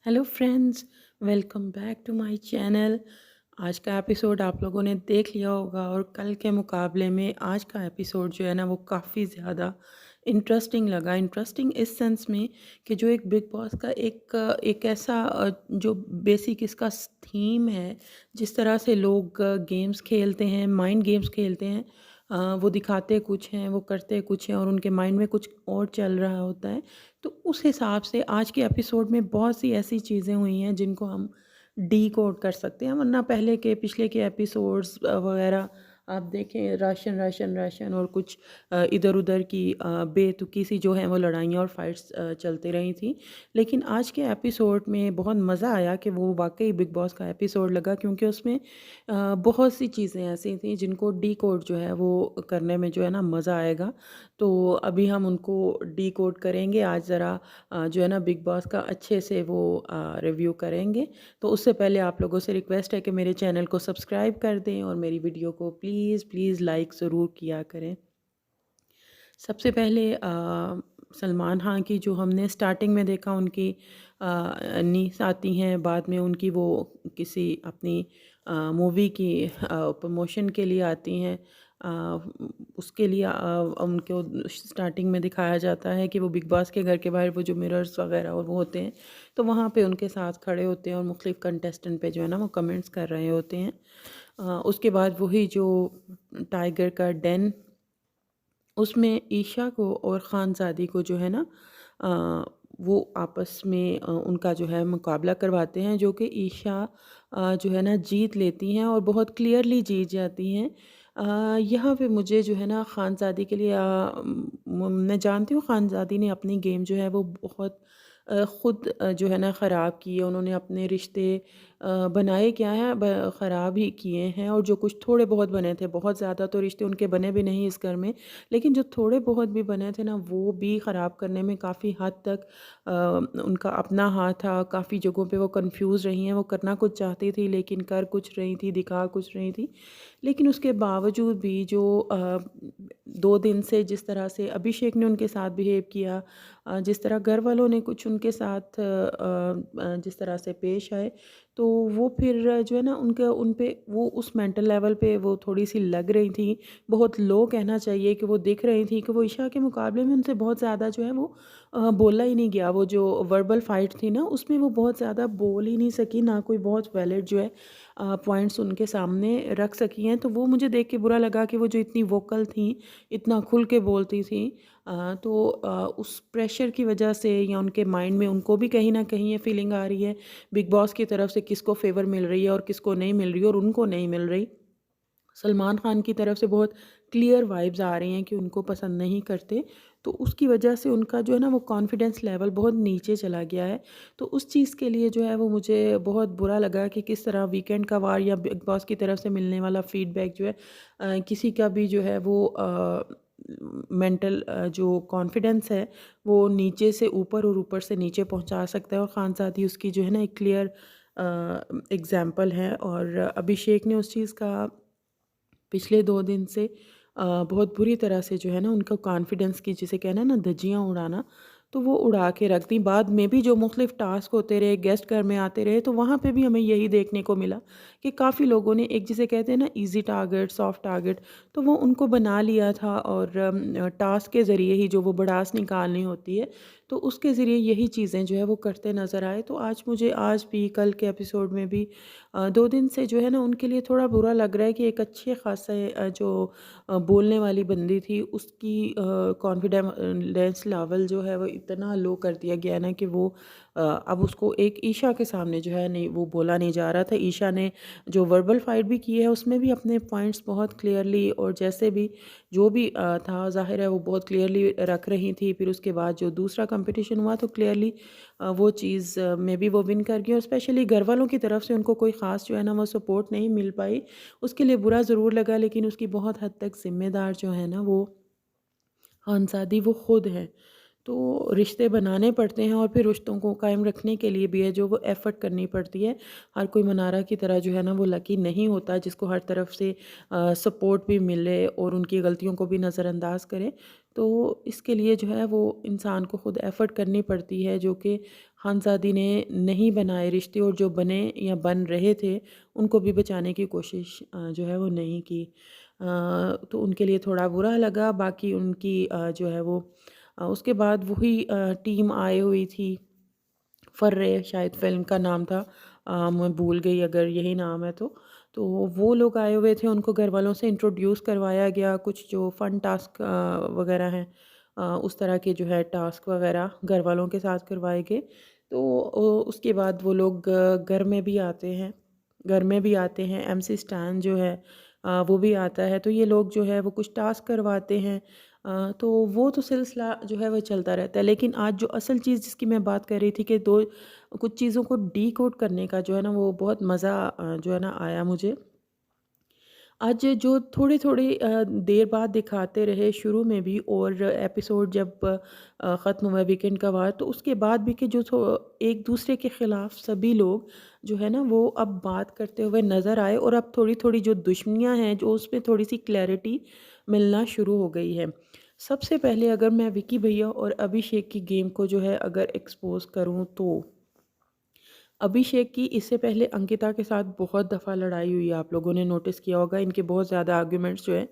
Hello friends, welcome back to my channel. आज का episode आप लोगों ने देख लिया होगा और कल के मुकाबले में आज का एपिसोड जो है ना वो काफ़ी ज़्यादा इंटरेस्टिंग लगा। इंटरेस्टिंग इस सेंस में कि जो एक बिग बॉस का एक ऐसा जो बेसिक इसका थीम है, जिस तरह से लोग गेम्स खेलते हैं, माइंड गेम्स खेलते हैं। वो दिखाते कुछ हैं, वो करते कुछ हैं और उनके माइंड में कुछ और चल रहा होता है। तो उस हिसाब से आज के एपिसोड में बहुत सी ऐसी चीज़ें हुई हैं जिनको हम डीकोड कर सकते हैं, वरना पहले के पिछले के एपिसोड्स वगैरह आप देखें, राशन राशन राशन और कुछ इधर-उधर की बेतुकी सी जो हैं वो लड़ाइयाँ और फाइट्स चलती रही थी। लेकिन आज के एपिसोड में बहुत मज़ा आया कि वो वाक़ई बिग बॉस का एपिसोड लगा, क्योंकि उसमें बहुत सी चीज़ें ऐसी थी जिनको डीकोड जो है वो करने में जो है ना मज़ा आएगा। तो अभी हम उनको डीकोड करेंगे। आज ज़रा जो है ना बिग बॉस का अच्छे से वो रिव्यू करेंगे। तो उससे पहले आप लोगों से रिक्वेस्ट है कि मेरे चैनल को सब्सक्राइब कर दें और मेरी वीडियो को प्लीज़ प्लीज़ लाइक ज़रूर किया करें। सबसे पहले सलमान खान की जो हमने स्टार्टिंग में देखा, उनकी नीस आती हैं, बाद में उनकी वो किसी अपनी मूवी की प्रमोशन के लिए आती हैं। उसके लिए उनको स्टार्टिंग में दिखाया जाता है कि वो बिग बॉस के घर के बाहर वो जो मिरर्स वगैरह और वो होते हैं, तो वहाँ पे उनके साथ खड़े होते हैं और मुख्तलिफ कंटेस्टेंट पे जो है ना वो कमेंट्स कर रहे होते हैं। उसके बाद वही जो टाइगर का डेन, उसमें ईशा को और खानज़ादी को जो है ना अ, वो आपस में उनका जो है मुकाबला करवाते हैं, जो कि ईशा जो है ना जीत लेती हैं और बहुत क्लियरली जीत जाती हैं। यहाँ पे मुझे जो है ना खानज़ादी के लिए मैं जानती हूँ खानज़ादी ने अपनी गेम जो है वो बहुत ख़ुद जो है ना ख़राब की है। उन्होंने अपने रिश्ते बनाए क्या हैं, ख़राब ही किए हैं, और जो कुछ थोड़े बहुत बने थे, बहुत ज़्यादा तो रिश्ते उनके बने भी नहीं इस घर में, लेकिन जो थोड़े बहुत भी बने थे ना वो भी ख़राब करने में काफ़ी हद तक उनका अपना हाथ था। काफ़ी जगहों पे वो कंफ्यूज रही हैं, वो करना कुछ चाहती थी लेकिन कर कुछ रही थी, दिखा कुछ रही थी। लेकिन उसके बावजूद भी जो 2 दिन से जिस तरह से अभिषेक ने उनके साथ बिहेव किया, जिस तरह घर वालों ने कुछ उनके साथ जिस तरह से पेश आए, तो वो फिर जो है ना उनका उन पे वो उस मेंटल लेवल पे वो थोड़ी-सी लग रही थी। बहुत लो कहना चाहिए कि वो दिख रही थी कि वो ईशा के मुकाबले में उनसे बहुत ज़्यादा जो है वो बोला ही नहीं गया। वो जो वर्बल फाइट थी ना उसमें वो बहुत ज़्यादा बोल ही नहीं सकी, ना कोई बहुत वैलिड जो है पॉइंट्स उनके सामने रख सकी हैं। तो वो मुझे देख के बुरा लगा कि वो जो इतनी वोकल थीं, इतना खुल के बोलती थीं, तो उस प्रेशर की वजह से या उनके माइंड में उनको भी कहीं न कहीं ये फीलिंग आ रही है बिग बॉस की तरफ से किसको फ़ेवर मिल रही है और किसको नहीं मिल रही है, और उनको नहीं मिल रही। सलमान खान की तरफ से बहुत क्लियर वाइब्स आ रही हैं कि उनको पसंद नहीं करते, तो उसकी वजह से उनका जो है ना वो कॉन्फिडेंस लेवल बहुत नीचे चला गया है। तो उस चीज़ के लिए जो है वो मुझे बहुत बुरा लगा कि किस तरह वीकेंड का वार या बिग बॉस की तरफ से मिलने वाला फीडबैक जो है किसी का भी जो है वो मेंटल जो कॉन्फिडेंस है वो नीचे से ऊपर और ऊपर से नीचे पहुंचा सकता है, और खानसादी उसकी जो है ना एक क्लियर एग्जाम्पल है। और अभिषेक ने उस चीज़ का पिछले 2 दिन से बहुत बुरी तरह से जो है ना उनका कॉन्फिडेंस की जिसे कहना है ना धज्जियाँ उड़ाना, तो वो उड़ा के रख दी। बाद में भी जो मुख्तलिफ टास्क होते रहे, गेस्ट घर में आते रहे, तो वहाँ पे भी हमें यही देखने को मिला कि काफ़ी लोगों ने एक जिसे कहते हैं ना ईज़ी टारगेट, सॉफ्ट टारगेट, तो वो उनको बना लिया था। और टास्क के ज़रिए ही जो वो भड़ास निकालनी होती है, तो उसके ज़रिए यही चीज़ें जो है वो करते नज़र आए। तो आज भी कल के एपिसोड में भी 2 दिन से जो है ना उनके लिए थोड़ा बुरा लग रहा है कि एक अच्छे ख़ासे जो बोलने वाली बंदी थी उसकी कॉन्फिडेंस लेवल जो है वो इतना लो कर दिया गया ना कि वो अब उसको एक ईशा के सामने जो है नहीं वो बोला नहीं जा रहा था। ईशा ने जो वर्बल फाइट भी की है उसमें भी अपने पॉइंट्स बहुत क्लियरली और जैसे भी जो भी था ज़ाहिर है वो बहुत क्लियरली रख रही थी। फिर उसके बाद जो दूसरा कंपटीशन हुआ तो क्लियरली वो चीज़ में भी वो विन कर गई, और स्पेशली घर वालों की तरफ से उनको कोई ख़ास जो है ना वो सपोर्ट नहीं मिल पाई। उसके लिए बुरा ज़रूर लगा, लेकिन उसकी बहुत हद तक ज़िम्मेदार जो है ना वो खानसादी वो खुद है। तो रिश्ते बनाने पड़ते हैं और फिर रिश्तों को कायम रखने के लिए भी है जो वो एफ़र्ट करनी पड़ती है। हर कोई मनारा की तरह जो है ना वो लकी नहीं होता जिसको हर तरफ से सपोर्ट भी मिले और उनकी गलतियों को भी नज़रअंदाज करे। तो इसके लिए जो है वो इंसान को ख़ुद एफ़र्ट करनी पड़ती है, जो कि खानज़ादी ने नहीं बनाए रिश्ते, और जो बने या बन रहे थे उनको भी बचाने की कोशिश जो है वो नहीं की। तो उनके लिए थोड़ा बुरा लगा। बाकी उनकी जो है वो उसके बाद वही टीम आई हुई थी, फर्रे शायद फ़िल्म का नाम था, मैं भूल गई अगर यही नाम है तो। तो वो लोग आए हुए थे, उनको घरवालों से इंट्रोड्यूस करवाया गया, कुछ जो फ़न टास्क वग़ैरह हैं, उस तरह के जो है टास्क वग़ैरह घरवालों के साथ करवाए गए। तो उसके बाद वो लोग घर में भी आते हैं, एमसी स्टैन जो है वो भी आता है, तो ये लोग जो है वो कुछ टास्क करवाते हैं। तो वो तो सिलसिला जो है वो चलता रहता है। लेकिन आज जो असल चीज़ जिसकी मैं बात कर रही थी कि दो कुछ चीज़ों को डिकोड करने का जो है ना वो बहुत मज़ा जो है ना आया मुझे। आज जो थोड़ी-थोड़ी देर बाद दिखाते रहे शुरू में भी, और एपिसोड जब ख़त्म हुआ वीकेंड का वार, तो उसके बाद भी कि जो एक दूसरे के ख़िलाफ़ सभी लोग जो है ना वो अब बात करते हुए नज़र आए, और अब थोड़ी-थोड़ी जो दुश्मनियाँ हैं जो उसमें थोड़ी-सी क्लैरिटी मिलना शुरू हो गई है। सबसे पहले अगर मैं विकी भैया और अभिषेक की गेम को जो है अगर एक्सपोज़ करूँ, तो अभिषेक की इससे पहले अंकिता के साथ बहुत दफ़ा लड़ाई हुई है, आप लोगों ने नोटिस किया होगा। इनके बहुत ज़्यादा आर्ग्यूमेंट्स जो हैं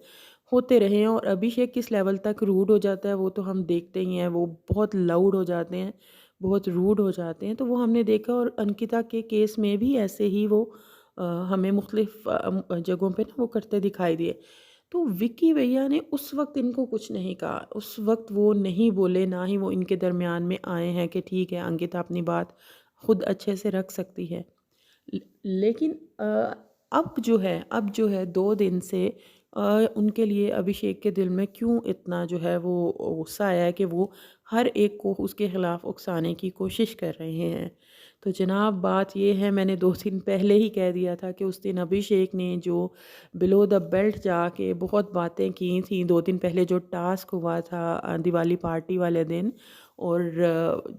होते रहे हैं, और अभिषेक किस लेवल तक रूड हो जाता है वो तो हम देखते ही हैं। वो बहुत लाउड हो जाते हैं, बहुत रूड हो जाते हैं, तो वो हमने देखा। और अंकिता के केस में भी ऐसे ही वो हमें मुख्तलिफ जगहों पे ना वो करते दिखाई दिए। तो विक्की भैया ने उस वक़्त इनको कुछ नहीं कहा, उस वक़्त वो नहीं बोले, ना ही वो इनके दरमियान में आए हैं कि ठीक है अंकिता अपनी बात खुद अच्छे से रख सकती है। ल लेकिन अब जो है 2 दिन से उनके लिए अभिषेक के दिल में क्यों इतना जो है वो गुस्सा आया है कि वो हर एक को उसके खिलाफ़ उकसाने की कोशिश कर रहे हैं। तो जनाब बात ये है, मैंने 2 दिन पहले ही कह दिया था कि उस दिन अभिषेक ने जो बिलो द बेल्ट जाके बहुत बातें की थी, 2 दिन पहले जो टास्क हुआ था दिवाली पार्टी वाले दिन, और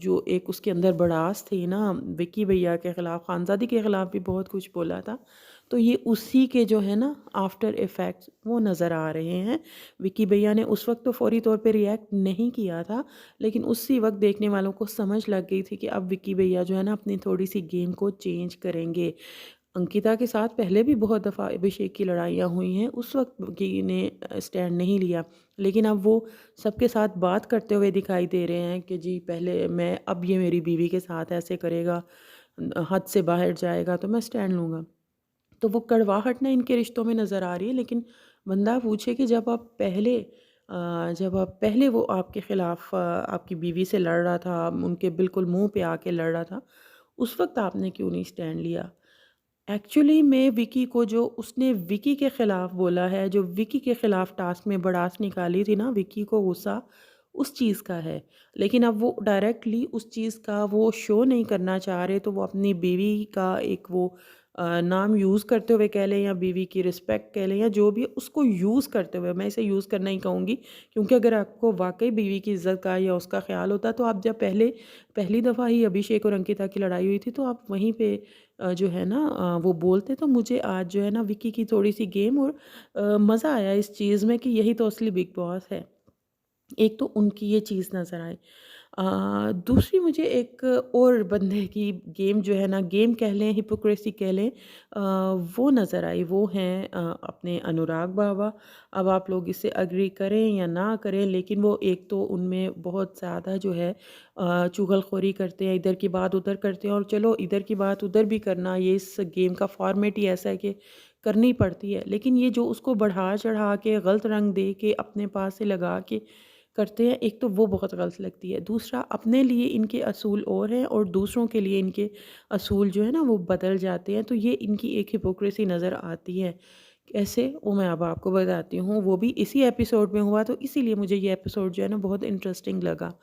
जो एक उसके अंदर भड़ास थी ना विक्की भैया के ख़िलाफ़, ख़ानज़ादी के ख़िलाफ़ भी बहुत कुछ बोला था। तो ये उसी के जो है ना आफ्टर इफ़ेक्ट्स वो नज़र आ रहे हैं। विक्की भैया ने उस वक़्त तो फ़ौरी तौर पे रिएक्ट नहीं किया था, लेकिन उसी वक़्त देखने वालों को समझ लग गई थी कि अब विक्की भैया जो है ना अपनी थोड़ी-सी गेम को चेंज करेंगे। अंकिता के साथ पहले भी बहुत दफ़ा अभिषेक की लड़ाइयाँ हुई हैं, उस वक़्त विक्की ने स्टैंड नहीं लिया। लेकिन अब वो सबके साथ बात करते हुए दिखाई दे रहे हैं कि जी पहले मैं, अब ये मेरी बीवी के साथ ऐसे करेगा, हद से बाहर जाएगा तो मैं स्टैंड लूँगा। तो वो कड़वाहट ना इनके रिश्तों में नज़र आ रही है। लेकिन बंदा पूछे कि जब आप पहले वो आपके ख़िलाफ़ आपकी बीवी से लड़ रहा था, उनके बिल्कुल मुँह पे आके लड़ रहा था, उस वक़्त आपने क्यों नहीं स्टैंड लिया? एक्चुअली में विकी को जो उसने विकी के ख़िलाफ़ बोला है, जो विकी के ख़िलाफ़ टास्क में भड़ास निकाली थी ना, विकी को गुस्सा उस चीज़ का है। लेकिन अब वो डायरेक्टली उस चीज़ का वो शो नहीं करना चाह रहे, तो वो अपनी बीवी का एक वो नाम यूज़ करते हुए कह लें, या बीवी की रिस्पेक्ट कह लें, या जो भी उसको यूज़ करते हुए, मैं इसे यूज़ करना ही कहूँगी, क्योंकि अगर आपको वाक़ई बीवी की इज़्ज़त का या उसका ख़्याल होता, तो आप जब पहली दफ़ा ही अभिषेक और अंकिता की लड़ाई हुई थी, तो आप वहीं पे जो है ना वो बोलते। तो मुझे आज जो है ना विकी की थोड़ी-सी गेम, और मज़ा आया इस चीज़ में कि यही तो असली बिग बॉस है। एक तो उनकी ये चीज़ नज़र आई। दूसरी मुझे एक और बंदे की गेम जो है ना, गेम कह लें, हिपोक्रेसी कह लें, वो नज़र आई। वो हैं अपने अनुराग बाबा। अब आप लोग इससे एग्री करें या ना करें, लेकिन वो एक तो उनमें बहुत ज़्यादा जो है चुगलखोरी करते हैं, इधर की बात उधर करते हैं, और चलो इधर की बात उधर भी करना, ये इस गेम का फॉर्मेट ही ऐसा है कि करनी पड़ती है। लेकिन ये जो उसको बढ़ा-चढ़ा के गलत रंग दे के अपने पास से लगा के करते हैं, एक तो वो बहुत गलत लगती है। दूसरा, अपने लिए इनके असूल और हैं और दूसरों के लिए इनके असूल जो है ना वो बदल जाते हैं। तो ये इनकी एक हिपोक्रेसी नज़र आती है। कैसे? वो मैं अब आपको बताती हूँ। वो भी इसी एपिसोड में हुआ, तो इसीलिए मुझे ये एपिसोड जो है ना बहुत इंटरेस्टिंग लगा।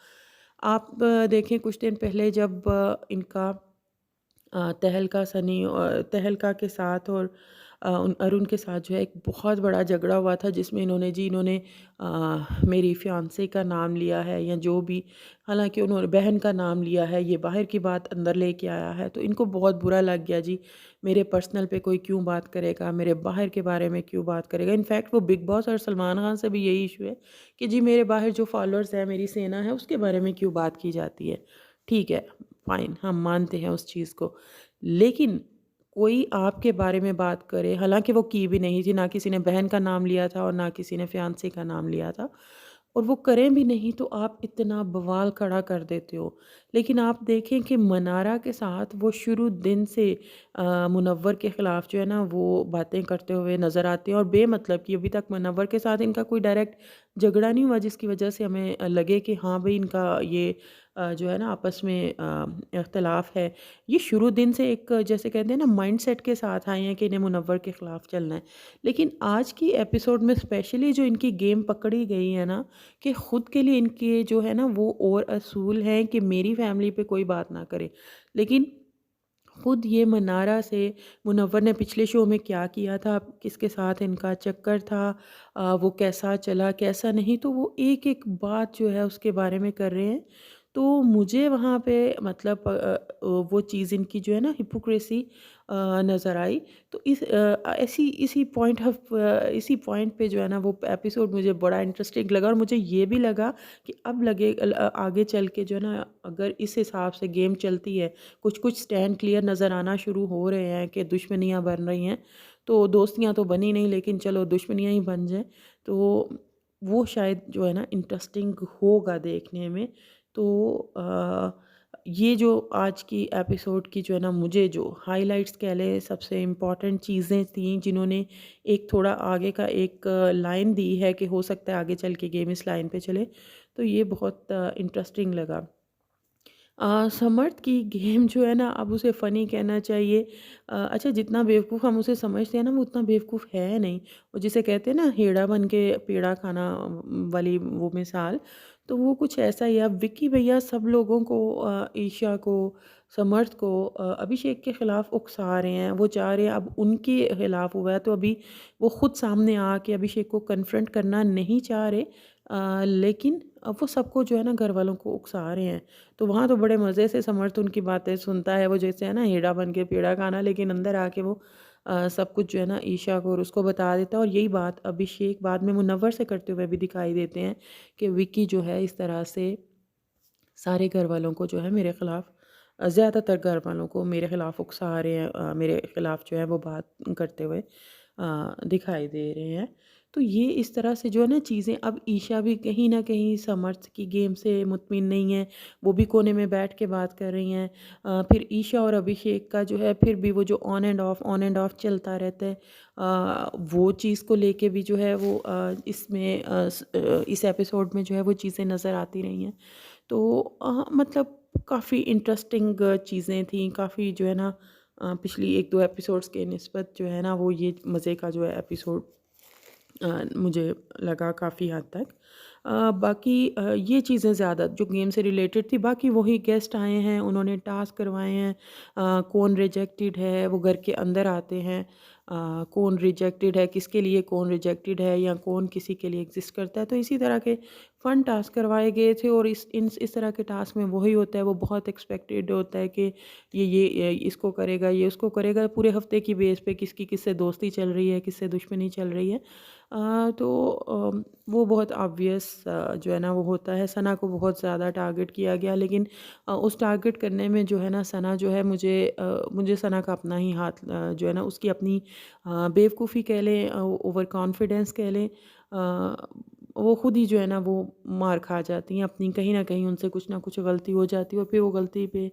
आप देखें कुछ दिन पहले जब इनका तहलका के साथ और अरुण के साथ जो है एक बहुत बड़ा झगड़ा हुआ था, जिसमें इन्होंने मेरी फियांसे का नाम लिया है या जो भी, हालांकि उन्होंने बहन का नाम लिया है, ये बाहर की बात अंदर लेके आया है। तो इनको बहुत बुरा लग गया जी, मेरे पर्सनल पे कोई क्यों बात करेगा, मेरे बाहर के बारे में क्यों बात करेगा। इनफैक्ट वो बिग बॉस और सलमान खान से भी यही इशू है कि जी मेरे बाहर जो फॉलोअर्स हैं, मेरी सेना है, उसके बारे में क्यों बात की जाती है। ठीक है, फाइन, हम मानते हैं उस चीज़ को, लेकिन कोई आपके बारे में बात करे, हालांकि वो की भी नहीं थी, ना किसी ने बहन का नाम लिया था और ना किसी ने फियांसे का नाम लिया था, और वो करें भी नहीं तो आप इतना बवाल खड़ा कर देते हो। लेकिन आप देखें कि मनारा के साथ वो शुरू दिन से मुनव्वर के ख़िलाफ़ जो है ना वो बातें करते हुए नज़र आते हैं, और बेमतलब की, अभी तक मुनव्वर के साथ इनका कोई डायरेक्ट झगड़ा नहीं हुआ जिसकी वजह से हमें लगे कि हाँ भाई इनका ये जो है ना आपस में इख्तलाफ है। ये शुरू दिन से एक जैसे कहते हैं ना माइंडसेट के साथ आए हैं कि इन्हें मुनव्वर के ख़िलाफ़ चलना है। लेकिन आज की एपिसोड में स्पेशली जो इनकी गेम पकड़ी गई है ना, कि ख़ुद के लिए इनके जो है ना वो और असूल हैं कि मेरी फैमिली पे कोई बात ना करे। लेकिन खुद ये मनारा से मुनव्वर ने पिछले शो में क्या किया था, किसके साथ इनका चक्कर था, वो कैसा चला कैसा नहीं, तो वो एक एक बात जो है उसके बारे में कर रहे हैं। तो मुझे वहाँ पे मतलब वो चीज़ इनकी जो है ना हिपोक्रेसी नज़र आई। तो ऐसी इसी पॉइंट पे जो है ना वो एपिसोड मुझे बड़ा इंटरेस्टिंग लगा, और मुझे ये भी लगा कि अब आगे चल के जो है ना अगर इस हिसाब से गेम चलती है, कुछ कुछ स्टैंड क्लियर नज़र आना शुरू हो रहे हैं कि दुश्मनियाँ बन रही हैं, तो दोस्तियाँ तो बनी नहीं लेकिन चलो दुश्मनियाँ ही बन जाएँ, तो वो शायद जो है ना इंटरेस्टिंग होगा देखने में। तो ये जो आज की एपिसोड की जो है ना मुझे जो हाइलाइट्स कह लें, सबसे इम्पॉर्टेंट चीज़ें थी जिन्होंने एक थोड़ा आगे का एक लाइन दी है कि हो सकता है आगे चल के गेम इस लाइन पे चले, तो ये बहुत इंटरेस्टिंग लगा। समर्थ की गेम जो है ना अब उसे फ़नी कहना चाहिए। अच्छा, जितना बेवकूफ़ हम उसे समझते हैं ना वो उतना बेवकूफ़ है नहीं। वो जिसे कहते हैं ना हेड़ा बन के पेड़ा खाना वाली वो मिसाल, तो वो कुछ ऐसा ही है। अब विक्की भैया सब लोगों को ईशा को, समर्थ को अभिषेक के ख़िलाफ़ उकसा रहे हैं। वो चाह रहे हैं अब उनके ख़िलाफ़ हुआ है तो अभी वो ख़ुद सामने आके अभिषेक को कन्फ्रंट करना नहीं चाह रहे, लेकिन अब वो सबको जो है ना घर वालों को उकसा रहे हैं। तो वहाँ तो बड़े मज़े से समर्थ उनकी बातें सुनता है, वो जैसे है ना हेड़ा बन के पेड़ा खाना, लेकिन अंदर आके वो सब कुछ जो है ना ईशा को और उसको बता देता है। और यही बात अभिषेक बाद में मुनव्वर से करते हुए भी दिखाई देते हैं कि विक्की जो है इस तरह से सारे घर वालों को जो है मेरे ख़िलाफ़, ज़्यादातर घर वालों को मेरे ख़िलाफ़ उकसा रहे हैं, मेरे ख़िलाफ़ जो है वो बात करते हुए दिखाई दे रहे हैं। तो ये इस तरह से जो है ना चीज़ें, अब ईशा भी कहीं न कहीं समर्थ की गेम से मुतमिन नहीं है, वो भी कोने में बैठ के बात कर रही हैं। फिर ईशा और अभिषेक का जो है फिर भी वो जो ऑन एंड ऑफ चलता रहता है, वो चीज़ को लेके भी जो है वो इस एपिसोड में जो है वो चीज़ें नज़र आती रही हैं। तो मतलब काफ़ी इंटरेस्टिंग चीज़ें थी, काफ़ी जो है ना पिछली 1-2 एपिसोड्स के निस्बत जो है ना वो ये मज़े का जो है एपिसोड मुझे लगा काफ़ी हद तक। बाकी ये चीज़ें ज़्यादा जो गेम से रिलेटेड थी, बाकी वही गेस्ट आए हैं, उन्होंने टास्क करवाए हैं, कौन रिजेक्टेड है वो घर के अंदर आते हैं, कौन रिजेक्टेड है, किसके लिए कौन रिजेक्टेड है, या कौन किसी के लिए एग्जिस्ट करता है। तो इसी तरह के फ़न टास्क करवाए गए थे, और इस तरह के टास्क में वही होता है, वो बहुत एक्सपेक्टेड होता है कि ये इसको करेगा, ये उसको करेगा, पूरे हफ्ते की बेस पे किसकी किससे दोस्ती चल रही है, किससे दुश्मनी चल रही है। तो वो बहुत ऑब्वियस जो है ना वो होता है। सना को बहुत ज़्यादा टारगेट किया गया, लेकिन उस टारगेट करने में जो है ना सना जो है मुझे सना का अपना ही हाथ जो है ना उसकी अपनी बेवकूफ़ी कह लें, ओवर कॉन्फिडेंस कह लें, वो खुद ही जो है ना वो मार खा जाती हैं अपनी, कहीं ना कहीं उनसे कुछ ना कुछ गलती हो जाती है, और फिर वो गलती पे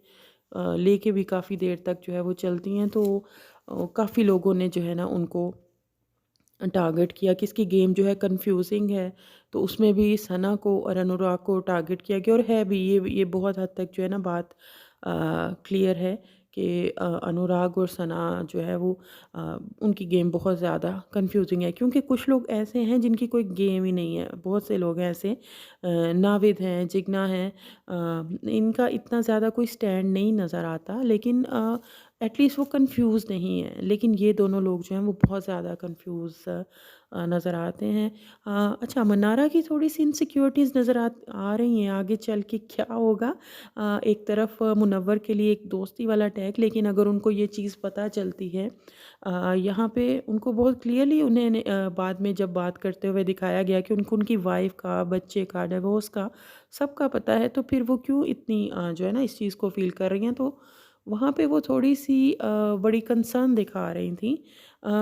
लेके भी काफ़ी देर तक जो है वो चलती हैं। तो काफ़ी लोगों ने जो है ना उनको टारगेट किया कि इसकी गेम जो है कंफ्यूजिंग है, तो उसमें भी सना को और अनुराग को टारगेट किया गया, और है भी ये बहुत हद तक जो है ना बात क्लियर है कि अनुराग और सना जो है वो उनकी गेम बहुत ज़्यादा कंफ्यूजिंग है, क्योंकि कुछ लोग ऐसे हैं जिनकी कोई गेम ही नहीं है। बहुत से लोग हैं ऐसे, नाविद हैं, जिगना है, इनका इतना ज़्यादा कोई स्टैंड नहीं नज़र आता, लेकिन एटलीस्ट वो कंफ्यूज नहीं है। लेकिन ये दोनों लोग जो हैं वो बहुत ज़्यादा कंफ्यूज नज़र आते हैं। अच्छा, मनारा की थोड़ी-सी इनसिक्योरिटीज़ नज़र आ रही हैं, आगे चल के क्या होगा? एक तरफ मुनव्वर के लिए एक दोस्ती वाला टैग, लेकिन अगर उनको ये चीज़ पता चलती है, यहाँ पे उनको बहुत क्लियरली उन्हें बाद में जब बात करते हुए दिखाया गया कि उनको उनकी वाइफ़ का, बच्चे का, डिवोर्स का, सबका पता है, तो फिर वो क्यों इतनी जो है ना इस चीज़ को फ़ील कर रही हैं। तो वहाँ पे वो थोड़ी-सी बड़ी कंसर्न दिखा रही थीं।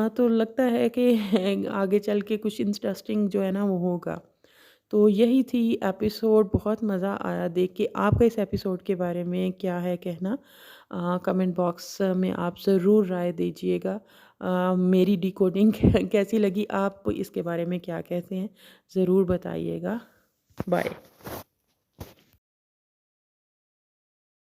तो लगता है कि आगे चल के कुछ इंटरेस्टिंग जो है ना वो होगा। तो यही थी एपिसोड, बहुत मज़ा आया देख के। आपका इस एपिसोड के बारे में क्या है कहना? कमेंट बॉक्स में आप ज़रूर राय दीजिएगा। मेरी डिकोडिंग कैसी लगी? आप इसके बारे में क्या कहते हैं? ज़रूर बताइएगा। बाय।